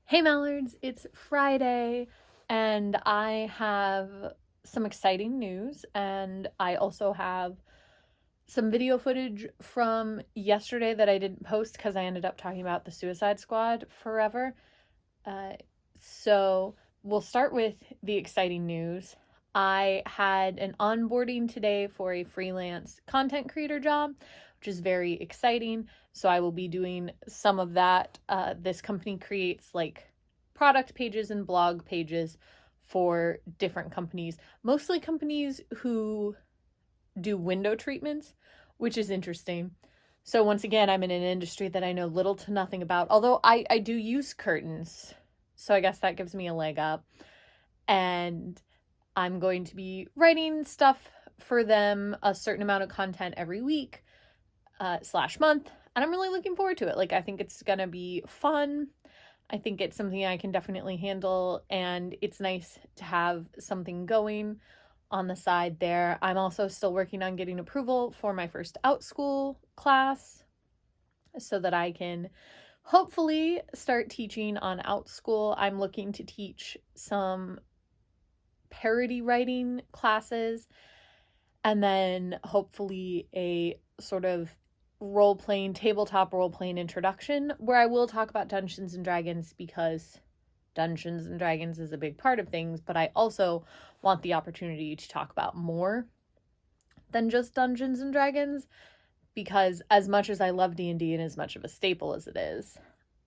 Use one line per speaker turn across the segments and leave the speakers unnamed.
Hey Mallards, it's Friday and I have some exciting news, and I also have some video footage from yesterday that I didn't post because I ended up talking about the Suicide Squad forever. Uh, so we'll start with the exciting news. I had an onboarding today for a freelance content creator job, which is very exciting. So I will be doing some of that. This company creates like product pages and blog pages for different companies, mostly companies who do window treatments, which is interesting. So once again, I'm in an industry that I know little to nothing about, although I do use curtains. So I guess that gives me a leg up. And I'm going to be writing stuff for them, a certain amount of content every week slash month. And I'm really looking forward to it. Like, I think it's going to be fun. I think it's something I can definitely handle. And it's nice to have something going on the side there. I'm also still working on getting approval for my first Outschool class so that I can hopefully start teaching on Outschool. I'm looking to teach some parody writing classes and then hopefully a sort of role-playing, tabletop role-playing introduction where I will talk about Dungeons and Dragons, because Dungeons and Dragons is a big part of things, but I also want the opportunity to talk about more than just Dungeons and Dragons, because as much as I love D&D and as much of a staple as it is,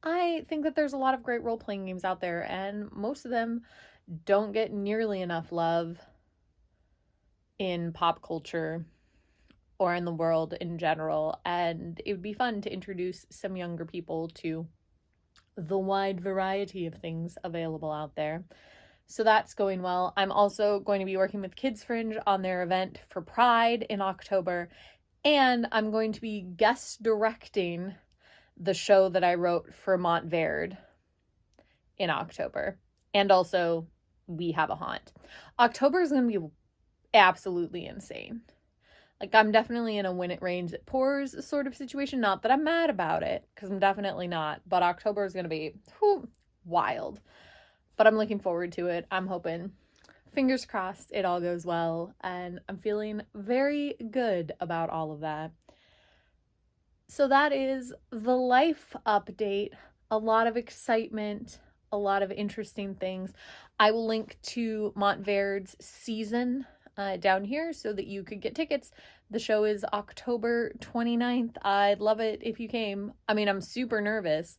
I think that there's a lot of great role-playing games out there, and most of them don't get nearly enough love in pop culture or in the world in general, and it would be fun to introduce some younger people to the wide variety of things available out there. So that's going well. I'm also going to be working with Kids Fringe on their event for Pride in October, and I'm going to be guest directing the show that I wrote for Montverde in October. And also, We Have a Haunt. October is going to be absolutely insane. Like, I'm definitely in a when it rains, it pours sort of situation. Not that I'm mad about it, because I'm definitely not. But October is going to be wild. But I'm looking forward to it. I'm hoping, fingers crossed, it all goes well. And I'm feeling very good about all of that. So that is the life update. A lot of excitement, a lot of interesting things. I will link to Montverde's season down here so that you could get tickets. The show is October 29th. I'd love it if you came. I mean, I'm super nervous,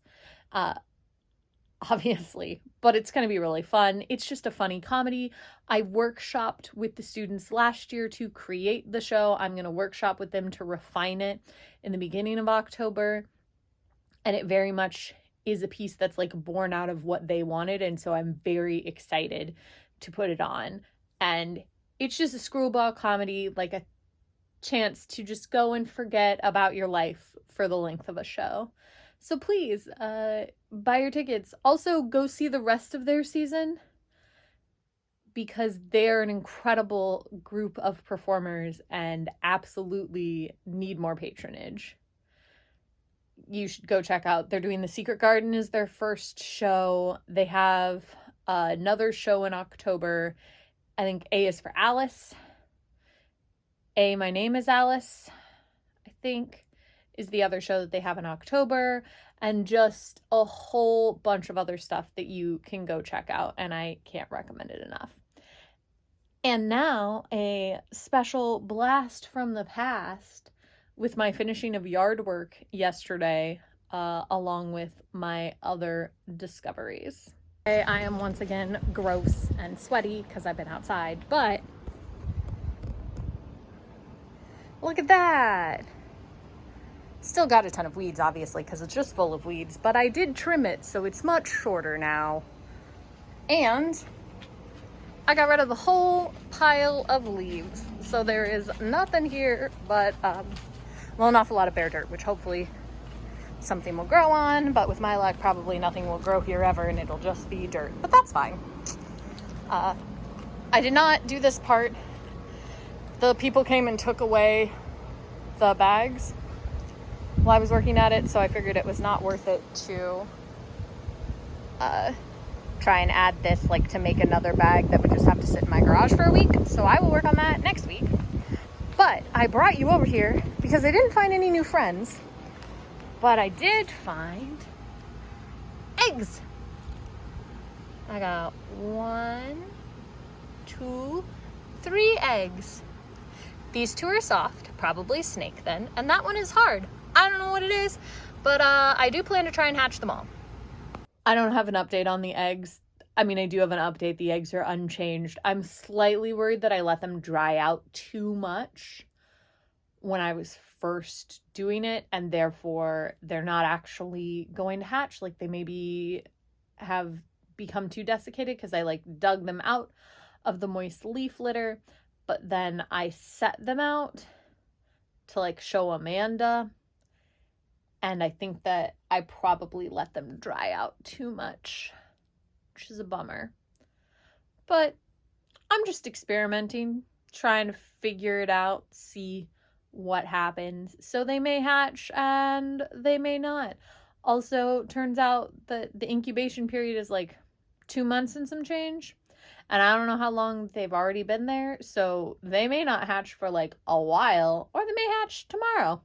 obviously, but it's going to be really fun. It's just a funny comedy. I workshopped with the students last year to create the show. I'm going to workshop with them to refine it in the beginning of October. And it very much is a piece that's like born out of what they wanted. And so I'm very excited to put it on. And it's just a screwball comedy, like a chance to just go and forget about your life for the length of a show. So please, buy your tickets. Also, go see the rest of their season, because they're an incredible group of performers and absolutely need more patronage. You should go check out. They're doing The Secret Garden is their first show. They have another show in October. I think A is for Alice. My Name is Alice, I think, is the other show that they have in October. And just a whole bunch of other stuff that you can go check out. And I can't recommend it enough. And now a special blast from the past with my finishing of yard work yesterday, along with my other discoveries. I am once again gross and sweaty because I've been outside, but look at that. Still got a ton of weeds, obviously, because it's just full of weeds, but I did trim it, so it's much shorter now. And I got rid of the whole pile of leaves, so there is nothing here but, well, an awful lot of bare dirt, which hopefully something will grow on, but with my luck, probably nothing will grow here ever, and it'll just be dirt, but that's fine. I did not do this part. The people came and took away the bags while I was working at it, so I figured it was not worth it to
try and add this like to make another bag that would just have to sit in my garage for a week. So I will work on that next week. But I brought you over here because I didn't find any new friends, but I did find eggs. I got 1, 2, 3 eggs. These 2 are soft, probably snake then, and that one is hard. I don't know what it is, but I do plan to try and hatch them all.
I don't have an update on the eggs. I mean, I do have an update. The eggs are unchanged. I'm slightly worried that I let them dry out too much when I was first doing it, and therefore they're not actually going to hatch. Like, they maybe have become too desiccated because I like dug them out of the moist leaf litter, but then I set them out to like show Amanda, and I think that I probably let them dry out too much, which is a bummer. But I'm just experimenting, trying to figure it out, see what happens. So they may hatch and they may not. Also, turns out that the incubation period is like 2 months and some change. And I don't know how long they've already been there. So they may not hatch for like a while, or they may hatch tomorrow.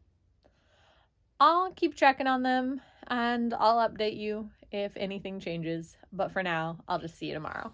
I'll keep checking on them and I'll update you if anything changes. But for now, I'll just see you tomorrow.